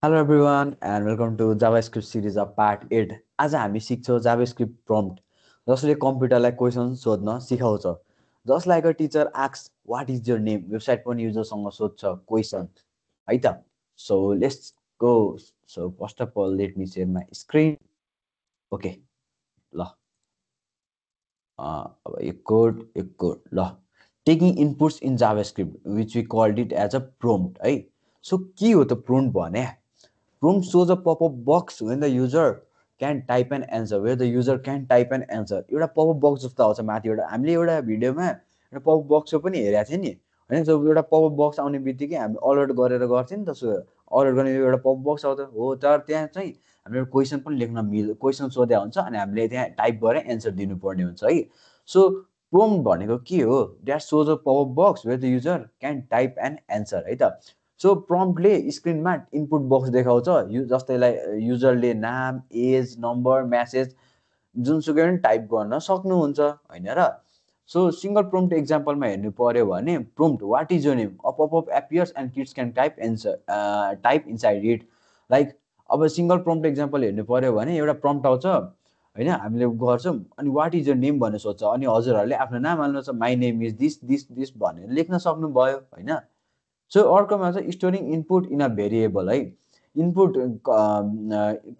Hello everyone and welcome to JavaScript series of part 8. आज हामी सिक्छौं JavaScript prompt जसले कम्प्युटरलाई question सोध्न सिकाउँछ. Just like a teacher asks what is your name, website पनि युजरसँग सोध्छ question है त. So let's go. So first of all let me share my screen. Okay. ल अब एक कोड ल taking inputs in JavaScript which we called it as a prompt है. So के हो त prompt भने? Prompt shows a pop-up box when the user can type an answer. Where the user can type an answer. एउटा pop-up box जस्तो आउँछ माथि एउटा हामीले एउटा भिडियोमा एउटा pop-up box पनि हेरेको थियौ नि हैन. सो एउटा pop-up box आउने बित्तिकै हामी अलर्ट गरेर गर्थ्यौ नि त. सो अलर्ट गर्ने एउटा pop-up box आउँछ हो. तर त्यहाँ चाहिँ हामीले क्वेशन पनि लेख्न क्वेशन सोध्या हुन्छ अनि हामीले त्यहाँ टाइप गरेर एन्सर दिनुपर्ने हुन्छ है. सो prompt भनेको के हो? That shows a pop-up box where the user can type an answer है त. सो प्रम्प्टले स्क्रिनमा इनपुट बक्स देखाउँछ. जस्तैलाई युजरले नाम, एज, नम्बर, मेसेज जुनसुकै पनि टाइप गर्न सक्नुहुन्छ हैन र. सो सिंगल प्रम्प्ट एक्जाम्पलमा हेर्नु पर्यो भने prompt what is your name, a pop-up appears and kids can type answer type inside it. Like अब सिंगल प्रम्प्ट एक्जाम्पल हेर्नु पर्यो भने एउटा प्रम्प्ट आउँछ हैन, हामीले गर्छौं अनि व्हाट इज योर नेम भनेर सोध्छ अनि हजुरहरुले आफ्नो नाम हाल्नुहुन्छ. My name is this this this भनेर लेख्न सक्नु भयो हैन. सो अर्कोमा चाहिँ storing input in a variable है. इनपुट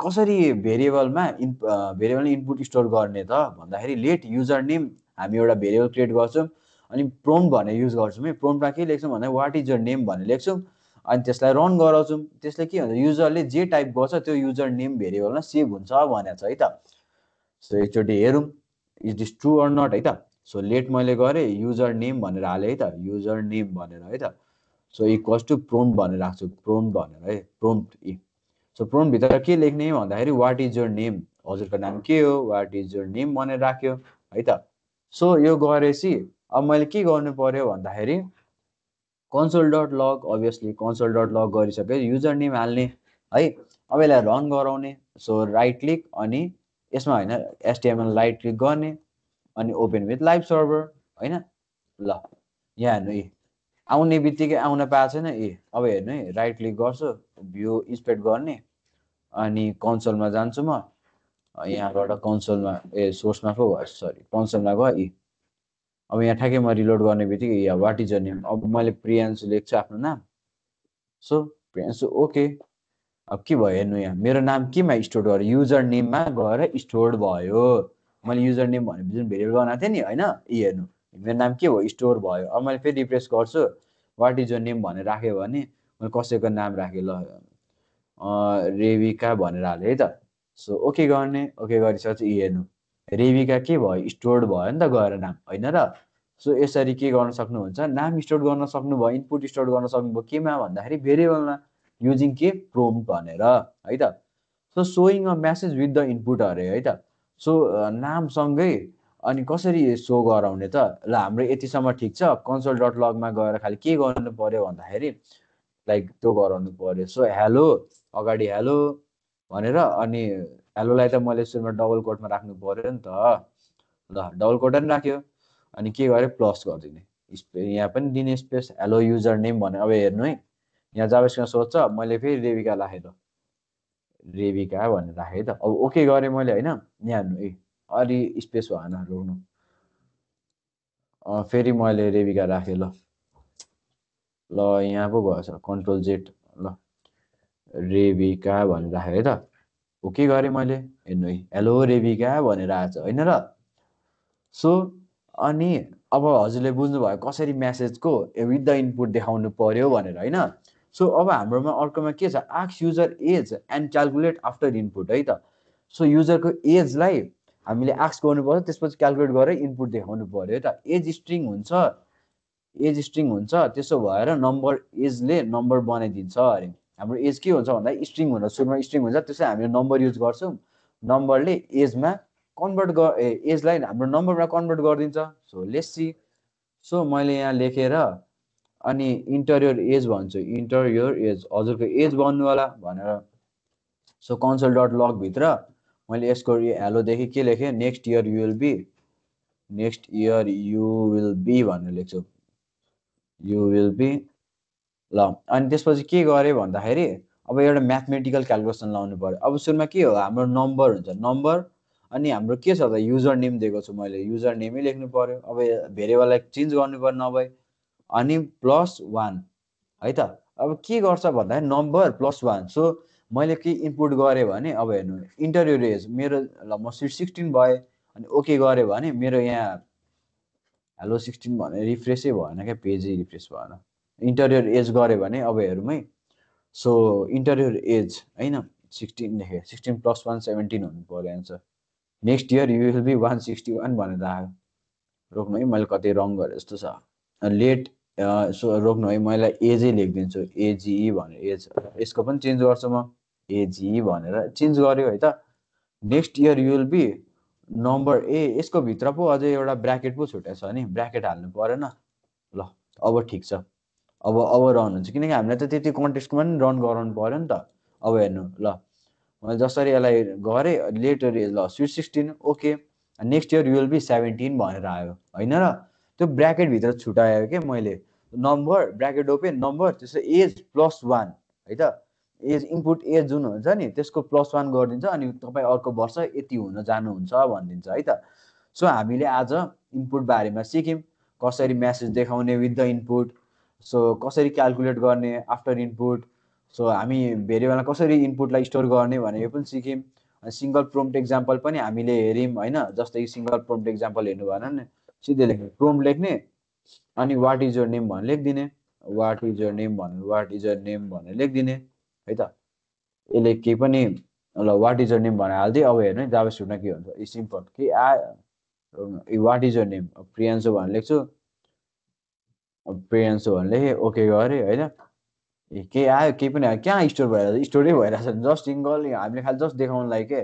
कसरी भेरिएबलमा इनपुट स्टोर गर्ने त भन्दाखेरि लेट युजर नेम हामी एउटा भेरिएबल क्रिएट गर्छौं अनि प्रम्प्ट भनेर युज गर्छौं है. प्रम्प्टमा के लेख्छौं भन्दा व्हाट इज योर नेम भनेर लेख्छौं अनि त्यसलाई रन गराउँछौं. त्यसले के हुन्छ युजरले जे टाइप गर्छ त्यो युजर नेम भेरिएबलमा सेभ हुन्छ भनेको छ है त. सो एकचोटी हेरौं is this true or not है त. सो लेट मैले गरे युजर नेम भनेर हाले है त, युजर नेम भनेर है त. सो इक्वल्स टु प्रम्प्ट भनेर राख्छु, प्रम्प्ट भनेर है, प्रम्प्ट इ. सो प्रम्प्ट भित्र के लेख्ने भन्दाखेरि व्हाट इज योर नेम, हजुरको नाम के हो, व्हाट इज योर नेम भनेर राख्यो है त. सो यो गरेपछि अब मैले के गर्नु पर्यो भन्दाखेरि console.log obviously console.log गरिसके युजर नेम हाल्ने है. अब यसलाई रन गराउने. सो राइट क्लिक अनि यसमा हैन HTML राइट क्लिक गर्ने अनि ओपन विथ लाइभ सर्भर हैन. ल यहाँ हेर्नु है आउने बित्तिकै आउन पाएको छैन ए. अब हेर्नु है राइट क्लिक गर्छु, भ्यू इन्सपेक्ट गर्ने अनि कन्सोलमा जान्छु म. यहाँबाट कन्सोलमा सोर्समा पो भयो सरी कन्सोलमा गयो इ. अब यहाँ ठ्याक्कै म रिलोड गर्ने बित्तिकै या व्हाट इज योर नेम. अब मैले प्रियांशु लेख्छु आफ्नो नाम. So Priyanshu okay. अब के भयो हेर्नु यहाँ मेरो नाम केमा स्टोर गर्यो, युजर नेममा गएर स्टोर भयो. मैले युजर नेम भनेपछि जुन भेरिएबल बनाएको थिएँ नि हैन, इ हेर्नु मेरो नाम के भयो स्टोर भयो. अब मैले फेरि रिफ्रेस गर्छु व्हाट इज योर नेम भनेर राख्यो भने मैले कसैको नाम राखेँ ल रेविका भनेर हालेँ है त. सो ओके गर्ने. ओके गरिसकेपछि इ हेर्नु रेविका के भयो स्टोर्ड भयो नि त गएर नाम हैन र. सो यसरी के गर्न सक्नुहुन्छ नाम स्टोर गर्न सक्नुभयो, इनपुट स्टोर गर्न सक्नुभयो केमा भन्दाखेरि भेरिएबलमा युजिङ के प्रम्प्ट भनेर है त. So showing a message with the input अरे है त. सो नामसँगै अनि कसरी सो गराउने त. ल हाम्रो यतिसम्म ठिक छ. console.log मा गएर खाली के गर्नु पर्यो भन्दाखेरि लाइक त्यो गराउनु पर्यो. सो हेलो अगाडि हेलो भनेर अनि हेलोलाई त मैले सुरुमा डबल कोटमा राख्नु पर्यो नि त. ल डबल कोट पनि राख्यो अनि के गरे प्लस गरिदिने. यहाँ पनि दिने स्पेस हेलो युजर नेम भने. अब हेर्नु है यहाँ जाभास्क्रिप्टमा सोध्छ मैले फेरि रेविका राखेँ त, रेविका भनेर राखेँ त. अब ओके गरेँ मैले हैन. यहाँ हेर्नु है अलि स्पेस भएन रोक्नु. फेरि मैले रेविका राखेँ ल. ल यहाँ पो गएछ कन्ट्रोल जेड. ल रेविका भनेर राखेँ है त. ओके गरेँ मैले. हेर्नु है हेलो रेविका भनेर आएछ हैन र. सो अनि अब हजुरले बुझ्नुभयो कसरी मेसेजको विथ द इनपुट देखाउनु पर्यो भनेर हैन. सो अब हाम्रोमा अर्कोमा के छ ask user age and calculate after input है त. सो युजरको एजलाई हामीले आस्क गर्नुपर्छ त्यसपछि क्याल्कुलेट गरेर इनपुट देखाउनु पर्यो है त. एज स्ट्रिङ हुन्छ, एज स्ट्रिङ हुन्छ त्यसो भएर नम्बर एजले नम्बर बनाइदिन्छ अरे. हाम्रो एज के हुन्छ भन्दा स्ट्रिङ हुन्छ, सुरुमा स्ट्रिङ हुन्छ त्यसै हामीले नम्बर युज गर्छौं. नम्बरले एजमा कन्भर्ट एजलाई हाम्रो नम्बरमा कन्भर्ट गरिदिन्छ. So let's see. सो मैले यहाँ लेखेर अनि इन्टर योर एज भन्छु, इन्टर योर एज हजुरको एज भन्नु होला भनेर. सो console.log भित्र मैले यसको हेलो देखि के लेखेँ next year you will be, next year you will be भनेर लेख्छु, यु विल बी. ल अनि त्यसपछि के गरे भन्दाखेरि अब एउटा म्याथमेटिकल क्यालकुलेसन लाउनु पर्यो। अब सुरुमा के हो, हाम्रो नम्बर हुन्छ, नम्बर अनि हाम्रो के छ त युजर नेम दिएको छु मैले, युजर नेमै लेख्नु पर्यो। अब भेरिएबललाई चेन्ज गर्नु पर्यो नभए, अनि +1 है त। अब के गर्छ भन्दा नम्बर +1, सो मैले के इनपुट गरेँ भने अब हेर्नु इन्टर योर एज, मेरो ल म 16 भएँ, अनि ओके गरेँ भने मेरो यहाँ हेलो 16 भने रिफ्रेसै भएन क्या, पेजै रिफ्रेस भएन। इन्टर योर एज गरेँ भने अब हेरौँ है, सो इन्टर योर एज होइन 16 लेखेँ, 16 + 1 17 हुनु पर्यो answer. Next year you will be 161 भनेर आयो। रोक्नु है, मैले कतै रङ गरेँ जस्तो छ। लेट सो रोक्नु है, मैले एजै लेखिदिन्छु, एजिई भनेर, एज यसको पनि चेन्ज गर्छु म, एजिई भनेर चेन्ज गर्यो है त। Next year you will be number A, यसको भित्र पो अझै एउटा ब्राकेट पो छुटेको छ नि, ब्राकेट हाल्नु परेन। ल अब ठिक छ, अब रन हुन्छ, किनकि हामीलाई त त्यति कन्टेस्टमा पनि रन गराउनु पऱ्यो नि त। अब हेर्नु ल, मैले जसरी यसलाई गरेँ लेटर एज ल 16 okay, next year you will be 17 भनेर आयो होइन र। त्यो ब्राकेटभित्र छुट्यायो क्या मैले, नम्बर ब्राकेट ओपन नम्बर, त्यसो एज +1 है त। एज इनपुट एज जुन हुन्छ नि त्यसको +1 गरिदिन्छ, अनि तपाईँ अर्को वर्ष यति हुन जानुहुन्छ भनिदिन्छ है त। सो हामीले आज इनपुट बारेमा सिक्यौँ, कसरी म्यासेज देखाउने विथ द इनपुट, सो कसरी क्यालकुलेट गर्ने आफ्टर इनपुट, सो हामी भेरिएबलमा कसरी इनपुटलाई स्टोर गर्ने भनेको पनि सिक्यौँ। सिङ्गल प्रोम्प्ट एक्जाम्पल पनि हामीले हेऱ्यौँ होइन, जस्तै सिङ्गल प्रोम्प्ट एक्जाम्पल हेर्नु भएन नि, सिधै लेख्ने प्रोम्प्ट लेख्ने अनि वाट इज योर नेम भनेर लेखिदिने, वाट इज योर नेम भनेर, वाट इज योर नेम भनेर लेखिदिने है त। यसले केही पनि ल वाट इज योर नेम भनेर हालिदिएँ। अब हेर्नु है जाभास्क्रिप्टमा के हुन्छ, सिम्पल के आयो, what is your name, Priyanshu भनेर लेख्छु, प्रियान्सु भनेर लेखेँ, ओके गरेँ होइन। के आयो, केही पनि आयो, कहाँ स्टोर भइरहेछ, स्टोरै भइरहेछ, जस्ट सिङ्गल हामीले खालि जस्ट देखाउनुलाई के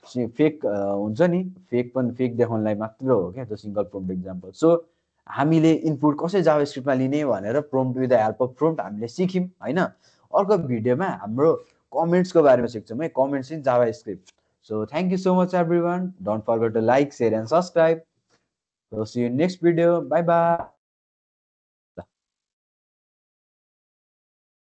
फेक हुन्छ नि, फेक पनि फेक देखाउनुलाई मात्र हो क्या त्यो सिङ्गल प्रोम्प्ट एक्जाम्पल। सो हामीले इनपुट कसरी जाभास्क्रिप्टमा लिने भनेर prompt with the help of prompt हामीले सिक्यौँ होइन। अर्को भिडियोमा हाम्रो कमेन्ट्सको बारेमा सिक्छौँ है, comments in JavaScript. So thank you so much everyone, don't forget to like, share and subscribe. So see you next video, bye by.